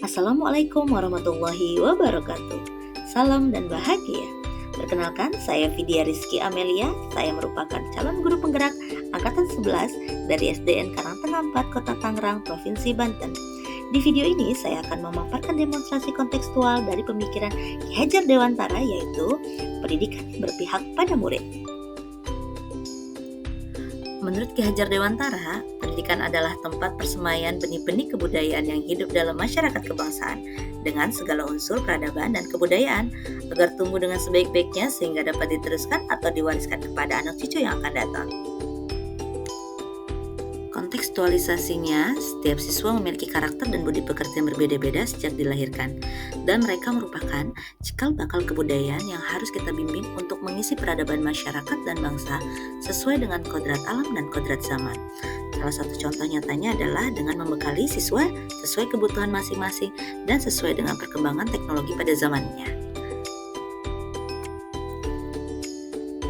Assalamualaikum warahmatullahi wabarakatuh. Salam dan bahagia. Perkenalkan, saya Vidya Rizky Amelia. Saya merupakan calon guru penggerak Angkatan 11 dari SDN Karangtengah 4 Kota Tangerang, Provinsi Banten. Di video ini saya akan memaparkan demonstrasi kontekstual dari pemikiran Ki Hajar Dewantara, yaitu pendidikan yang berpihak pada murid. Menurut Ki Hajar Dewantara, pendidikan adalah tempat persemaian benih-benih kebudayaan yang hidup dalam masyarakat kebangsaan dengan segala unsur peradaban dan kebudayaan agar tumbuh dengan sebaik-baiknya sehingga dapat diteruskan atau diwariskan kepada anak cucu yang akan datang. Kontekstualisasinya, setiap siswa memiliki karakter dan budi pekerti yang berbeda-beda sejak dilahirkan, dan mereka merupakan cikal bakal kebudayaan yang harus kita bimbing untuk mengisi peradaban masyarakat dan bangsa sesuai dengan kodrat alam dan kodrat zaman. Salah satu contoh nyatanya adalah dengan membekali siswa sesuai kebutuhan masing-masing dan sesuai dengan perkembangan teknologi pada zamannya.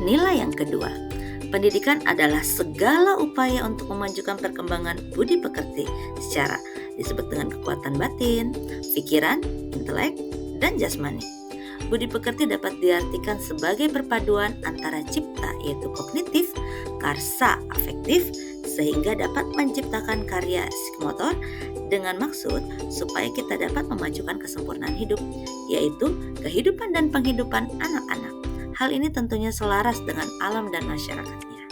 Nilai yang kedua, pendidikan adalah segala upaya untuk memajukan perkembangan budi pekerti secara disebut dengan kekuatan batin, pikiran, intelek, dan jasmani. Budi pekerti dapat diartikan sebagai perpaduan antara cipta yaitu kognitif, karsa afektif, sehingga dapat menciptakan karya psikomotor dengan maksud supaya kita dapat memajukan kesempurnaan hidup, yaitu kehidupan dan penghidupan anak-anak. Hal ini tentunya selaras dengan alam dan masyarakatnya.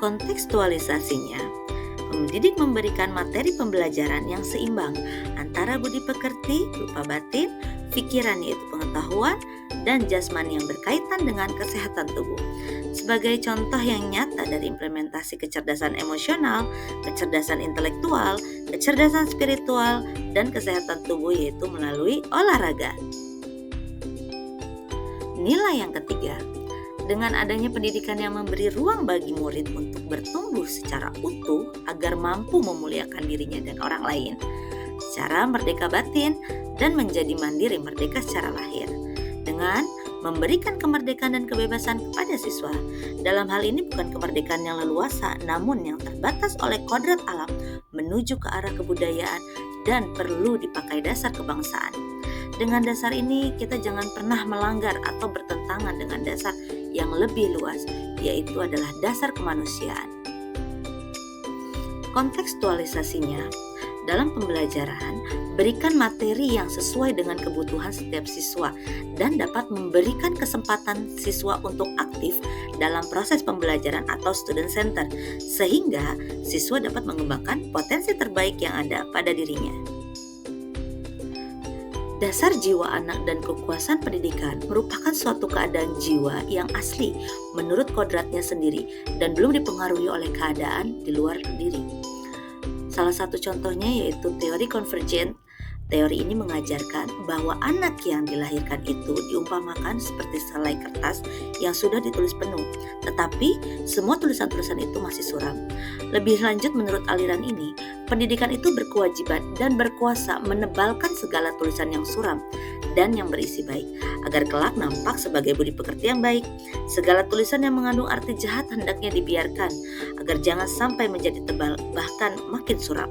Kontekstualisasinya, pendidik memberikan materi pembelajaran yang seimbang antara budi pekerti berupa batin, pikiran yaitu pengetahuan, dan jasmani yang berkaitan dengan kesehatan tubuh. Sebagai contoh yang nyata dari implementasi kecerdasan emosional, kecerdasan intelektual, kecerdasan spiritual, dan kesehatan tubuh yaitu melalui olahraga. Nilai yang ketiga, dengan adanya pendidikan yang memberi ruang bagi murid untuk bertumbuh secara utuh agar mampu memuliakan dirinya dan orang lain secara merdeka batin dan menjadi mandiri merdeka secara lahir dengan memberikan kemerdekaan dan kebebasan kepada siswa. Dalam hal ini bukan kemerdekaan yang leluasa, namun yang terbatas oleh kodrat alam menuju ke arah kebudayaan dan perlu dipakai dasar kebangsaan. Dengan dasar ini, kita jangan pernah melanggar atau bertentangan dengan dasar yang lebih luas, yaitu adalah dasar kemanusiaan. Kontekstualisasinya, dalam pembelajaran, berikan materi yang sesuai dengan kebutuhan setiap siswa dan dapat memberikan kesempatan siswa untuk aktif dalam proses pembelajaran atau student center, sehingga siswa dapat mengembangkan potensi terbaik yang ada pada dirinya. Dasar jiwa anak dan kekuasaan pendidikan merupakan suatu keadaan jiwa yang asli menurut kodratnya sendiri dan belum dipengaruhi oleh keadaan di luar diri. Salah satu contohnya yaitu teori konvergen. Teori ini mengajarkan bahwa anak yang dilahirkan itu diumpamakan seperti selai kertas yang sudah ditulis penuh, tetapi semua tulisan-tulisan itu masih suram. Lebih lanjut, menurut aliran ini, pendidikan itu berkewajiban dan berkuasa menebalkan segala tulisan yang suram dan yang berisi baik, agar kelak nampak sebagai budi pekerti yang baik. Segala tulisan yang mengandung arti jahat hendaknya dibiarkan, agar jangan sampai menjadi tebal, bahkan makin suram.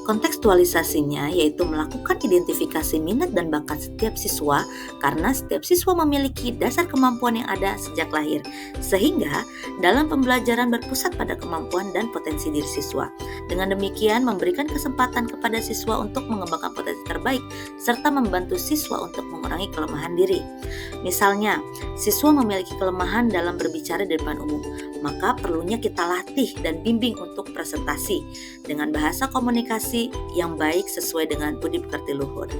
Kontekstualisasinya yaitu melakukan identifikasi minat dan bakat setiap siswa karena setiap siswa memiliki dasar kemampuan yang ada sejak lahir, sehingga dalam pembelajaran berpusat pada kemampuan dan potensi diri siswa. Dengan demikian memberikan kesempatan kepada siswa untuk mengembangkan potensi terbaik serta membantu siswa untuk mengurangi kelemahan diri. Misalnya, siswa memiliki kelemahan dalam berbicara di depan umum, maka perlunya kita latih dan bimbing untuk presentasi dengan bahasa komunikasi yang baik sesuai dengan budi pekerti luhur.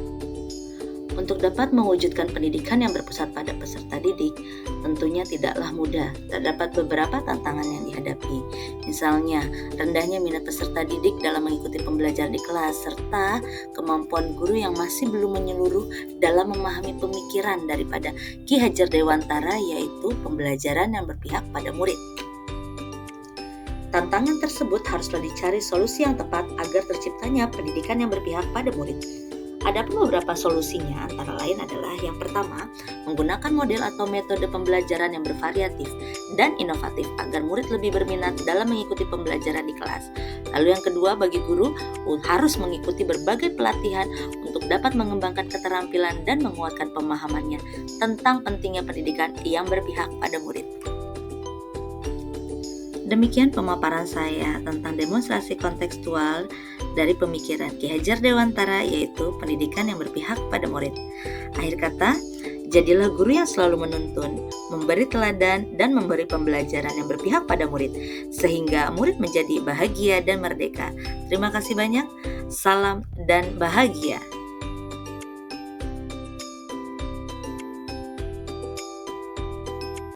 Untuk dapat mewujudkan pendidikan yang berpusat pada peserta didik, tentunya tidaklah mudah. Terdapat beberapa tantangan yang dihadapi. Misalnya, rendahnya minat peserta didik dalam mengikuti pembelajaran di kelas, serta kemampuan guru yang masih belum menyeluruh dalam memahami pemikiran daripada Ki Hajar Dewantara, yaitu pembelajaran yang berpihak pada murid. Tantangan tersebut haruslah dicari solusi yang tepat agar terciptanya pendidikan yang berpihak pada murid. Adapun beberapa solusinya antara lain adalah yang pertama, menggunakan model atau metode pembelajaran yang bervariatif dan inovatif agar murid lebih berminat dalam mengikuti pembelajaran di kelas. Lalu yang kedua, bagi guru harus mengikuti berbagai pelatihan untuk dapat mengembangkan keterampilan dan menguatkan pemahamannya tentang pentingnya pendidikan yang berpihak pada murid. Demikian pemaparan saya tentang demonstrasi kontekstual dari pemikiran Ki Hajar Dewantara, yaitu pendidikan yang berpihak pada murid. Akhir kata, jadilah guru yang selalu menuntun, memberi teladan, dan memberi pembelajaran yang berpihak pada murid, sehingga murid menjadi bahagia dan merdeka. Terima kasih banyak. Salam dan bahagia.